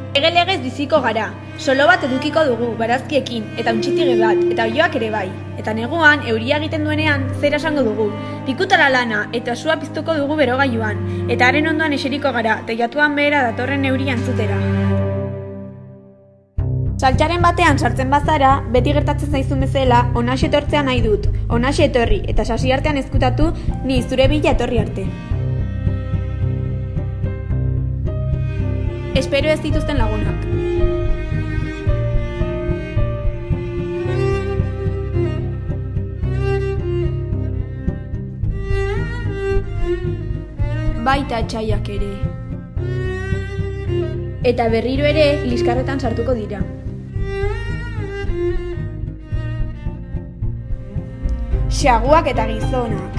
Lege-legez biziko gara, solo bat edukiko dugu, barazkiekin, eta untxitige bat, eta oioak ere bai. Eta neguan, euria egiten duenean, zera esango dugu. Pikutara lana, eta sua piztuko dugu berogailuan, eta haren ondoan eseriko gara, teilatuan behera datorren euria entzutera. Saltxaren batean sartzen bazara, beti gertatzen zaizun bezala, onaxe etortzea nahi dut, onaxe etorri, eta sasi artean ezkutatu, ni zure bila etorri arte. Espero ez dituzten lagunak. Baita etxaiak ere. Eta berriro ere liskarretan sartuko dira. Xaguak eta gizonak.